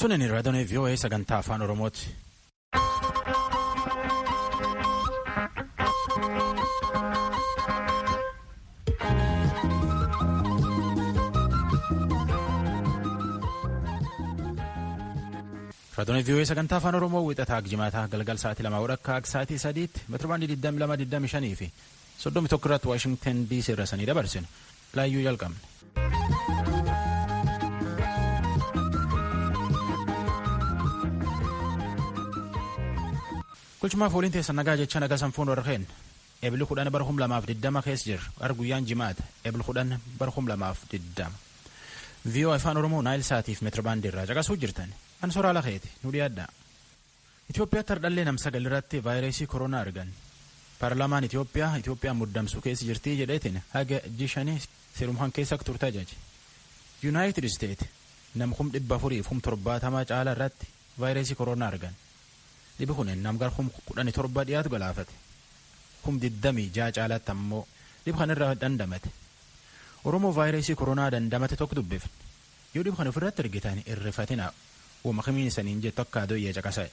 Tunin raadiyoo VOA sagantaa afaan Oromooti. Raadiyoo VOA sagantaa afaan Oromoo wixataa Jimaataa galgal sa'aatii 2 akka sa'aatii 3 meetirbaandii 22 fi 31 irratti Washington DC irraa sanii dabarsinu. Laayyuu jalqabne. Kulchumaaf waliin teessan nagaa jecha nagaa sanfuun warreen eebli 10 bara 2020 keessa jira arguyyaan jimaata eebli 10 bara 2020 VOA afaan Oromoo Naayil Saatiif meetirbaandii irraa caqasuu jirtan an soraa lakeeti nu dhiyaadha. Itoophiyaatti hardhallee nam-sagal irratti vaayirasii koronaa argan. Paarlaamaan Itoophiyaan muddamsuu keessa jirtii jedheetiin haga jishanii seerumhaan keessa turtaa jaji. Yuunaayitid Isteet nam 470 caalaa irratti vaayirasii koronaa argan. Dhibi kunin namgar 17 dhiyaatu galaafate. 26 caalaatti ammoo dhibi kan irraa dandamate. Oromoo vaayirasii koronaa dandamate tokko dubbifne. Yoo dhibi kan ofirratti argitan irrifatina uuma kamiin saniin jettu akka adoyyee caqasa'e.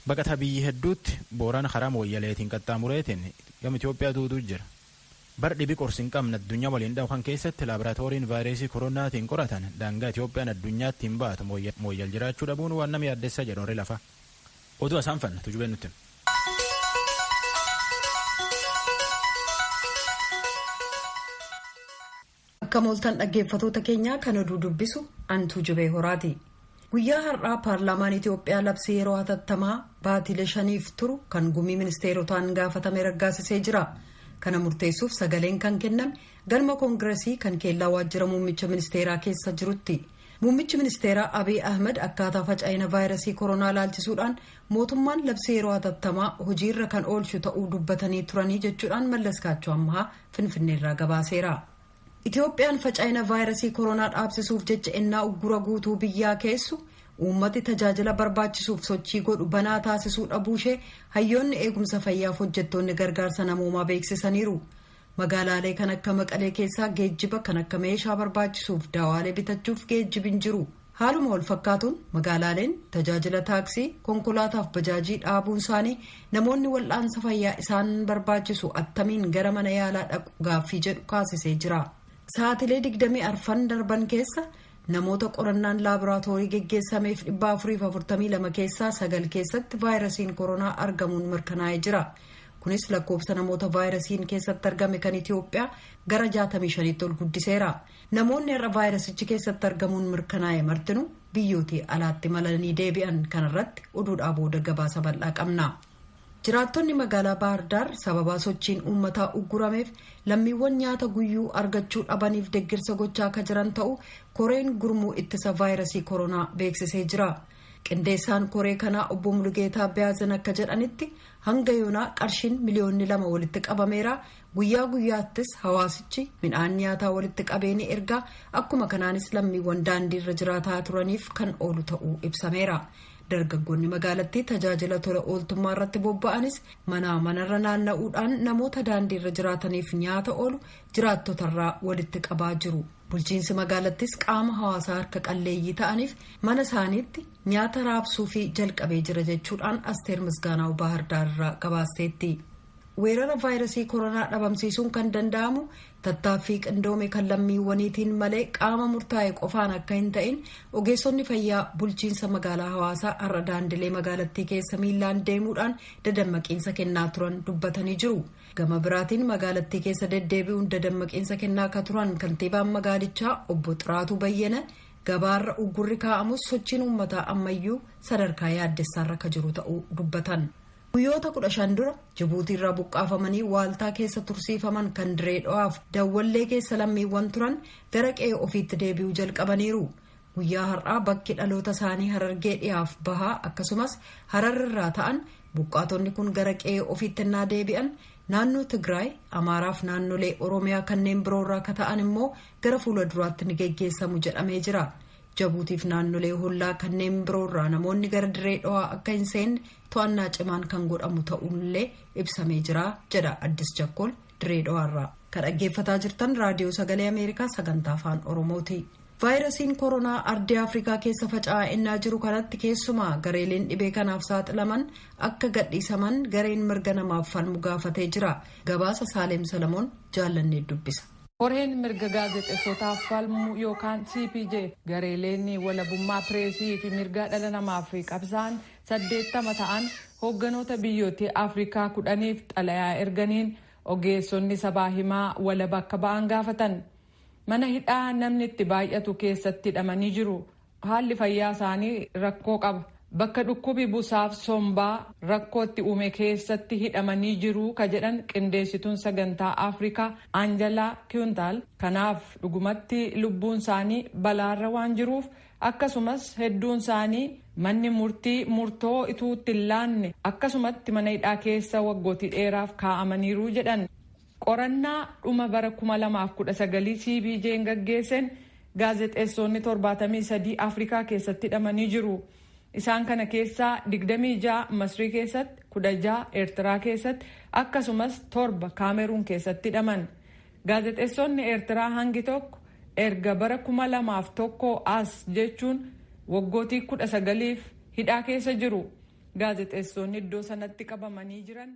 Baqataa biyyi hedduutti booraan karaa mooyyaleetiin qaxxaamureetiin gama Itoophiyaa duuduu jira. Bar dhibi qorsi hin qabne addunyaa waliin dhawkan keessatti laaboraatooriin vaayirasii koronaatiin qoratan daangaa Itoophiyaan addunyaatti hin baatu mooyyal jiraachuu dhabuun waan nama yaaddessa jedhu warri lafa. Oduu asaan fanna tujubeen nutti. Akka mooltan dhaggeeffatoota keenyaa kan oduu dubbisu antuu jubee horaati. Guyyaa har'aa paarlaamaan Itoophiyaa labsii yeroo hatattamaa baatilee 5 turu kan gumii ministeerotaan gaafatame raggaasisee jira. Kana murteessuuf sagaleen kan kenname galma koongireesii kan keellaa waajjira muummicha ministeeraa keessa jirutti. Muummichi ministeeraa Abiy Ahmed akkaataa faca'ina vaayirasii koronaa ilaalchisuudhaan mootummaan labsii yeroo hatattamaa hojiirra kan oolchu ta'uu dubbatanii turanii jechuudhaan Mallas Kaachoo ammaa Finfinneerraa gabaaseera. Itoophiyaan faca'ina vaayirasii koronaa dhaabsisuuf jecha ennaa uggura guutuu biyyaa keessu uummati tajaajila barbaachisuuf sochii godhu banaa taasisuu dhabuushee hayyoonni eegumsa fayyaaf hojjettoonni gargaarsa namoomaa beeksisaniiru. Magaalaalee kan akka Maqalee keessaa geejjiba kan akka meeshaa barbaachisuuf daawaalee bitachuuf geejjibin jiru. Haaluma wal fakkaatuun magaalaaleen tajaajila taaksii, konkolaataaf bajaajii dhaabuun isaanii namoonni wal'aansa fayyaa isaan barbaachisu attamiin gara mana yaalaa dhaqu gaaffii jedhu kaasisee jira. Sa'aatilee 24 darban keessa namoota qorannaan laaboraatoorii geggeessameef 442 keessaa 9 keessatti vaayirasiin koronaa argamuun mirkanaa'ee jira. Kunis lakkoofsa namoota vaayirasiin keessatti argame kan Itoophiyaa gara 65tti ol guddiseera. Namoonni har'a vaayirasichi keessatti argamuun mirkanaa'e martinu biyyootii alaatti malanii deebi'an kanarratti oduudhaa booda gabaasa bal'aa qabna. Jiraattonni magaalaa Baahirdaar sababaa sochiin uummataa uggurameef lammiiwwan nyaata guyyuu argachuu dhabaniif deeggarsa gochaa akka jiran ta'u koreen gurmuu ittisa vaayirasii koronaa beeksisee jira. Qindeessaan koree kanaa obbo Mulugeetaa Biyaazan akka jedhanitti hanga yoonaa qarshiin miliyoonni 2 walitti qabameera. Guyyaa guyyaattis hawaasichi midhaan nyaataa walitti qabeeni ergaa akkuma kanaanis lammiiwwan daandiirra jiraataa turaniif kan oolu ta'uu ibsameera. Dargaggoonni magaalattii tajaajila tola ooltummaa irratti bobba'anis manarra naanna'uudhaan namoota daandiirra jiraataniif nyaata oolu jiraattotarraa walitti qabaa jiru. Bulchiinsi magaalattis qaama hawaasaa harka qalleeyyii ta'aniif mana isaaniitti nyaata raabsuu fi jalqabee jira jechuudhaan Asteer Misgaanaw Baahirdaarraa gabaasteetti. Weerara vaayirasii koronaa dhabamsiisuun kan danda'amu tattaaffii qindoome kan lammiiwwaniitiin malee qaama murtaa'e qofaan akka hin ta'in ogeessonni fayyaa bulchiinsa magaalaa hawaasaa har'a daandilee magaalattii keessa miilaan deemuudhaan dadammaqiinsa kennaa turan dubbatanii jiru. Gama biraatiin magaalattii keessa deddeebi'uun dadammaqiinsa kennaa akka turan kantiibaan magaalichaa obbo Xiraatuu Bayyana gabaarra uggurri kaa'amus sochiin uummataa ammayyuu sadarkaa yaaddessaarra akka jiru ta'uu dubbatan. Guyyoota 15 dura Jibuutiirraa buqqaafamanii waaltaa keessa tursiifaman kan Diree Dhawaaf Dawwallee keessa lammiiwwan turan gara qe'ee ofiitti deebi'uu jalqabaniiru. Guyyaa har'aa bakki dhaloota isaanii Harargee dhiyaaf bahaa akkasumas Hararrirraa ta'an buqqaatonni kun gara qe'ee ofiitti ennaa deebi'an naannoo Tigraay, Amaaraaf naannolee Oromiyaa kanneen biroorraa akka ta'an immoo gara fuula duraatti ni geggeessamu jedhamee jira. Jibuutiif naannolee hollaa kanneen biroorraa namoonni gara Diree Dhawaa akka hin seenne to'annaa cimaan kan godhamu ta'ullee ibsamee jira jedha Addis Jakkol Diree Dhawaarraa. Kan dhaggeeffataa jirtan raadiyoo sagalee Ameerikaa sagantaa afaan Oromooti. vaayirasiin koronaa ardii afrikaa keessa faca'aa jiru kanatti keessumaa gareeleen dhibee kanaaf saaxilaman akka gadhiisaman gareen mirga namaaf falmu gaafatee jira. Gabaasa Saaleem Salamoon jaallannee dubbisa. Koreen mirga gaazexeessotaaf falmu yookaan CPJ gareeleen walabummaa pireesii fi mirga dhala namaaf qabsaan 80 ta'an hoogganoota biyyoota Afrikaa 10f xalayaa erganiin ogeessonni sabaa himaa walaba akka ba'an gaafatan. Mana hidhaa namni itti baay'atu keessatti hidhamanii jiru. Haalli fayyaa isaanii rakkoo qaba. Bakka dhukkubi busaaf sombaa rakkootti uume keessatti hidhamanii jiru ka jedhan qindeessituun sagantaa Afrikaa Anjalaa Kiyuntaal. Kanaaf dhugumatti lubbuun isaanii balaarra waan jiruuf akkasumas hedduun isaanii manni murtii murtoo ituutti hin laanne akkasumatti mana hidhaa keessa waggootii dheeraaf kaa'amaniiru jedhan. Qorannaa dhuma bara 2019 CPJ'n gaggeessan gaazexeessonni 73 Afrikaa keessatti hidhamanii jiru. Isaan kana keessaa 26 Masrii keessatti, 16 Eertiraa keessatti akkasumas 7 Kaameruun keessatti hidhaman. Gaazexeessonni Eertiraa hangi tokko erga bara 2001 as jechuun waggootii 19f hidhaa keessa jiru. Gaazexeessonni iddoo sanatti qabamanii jiran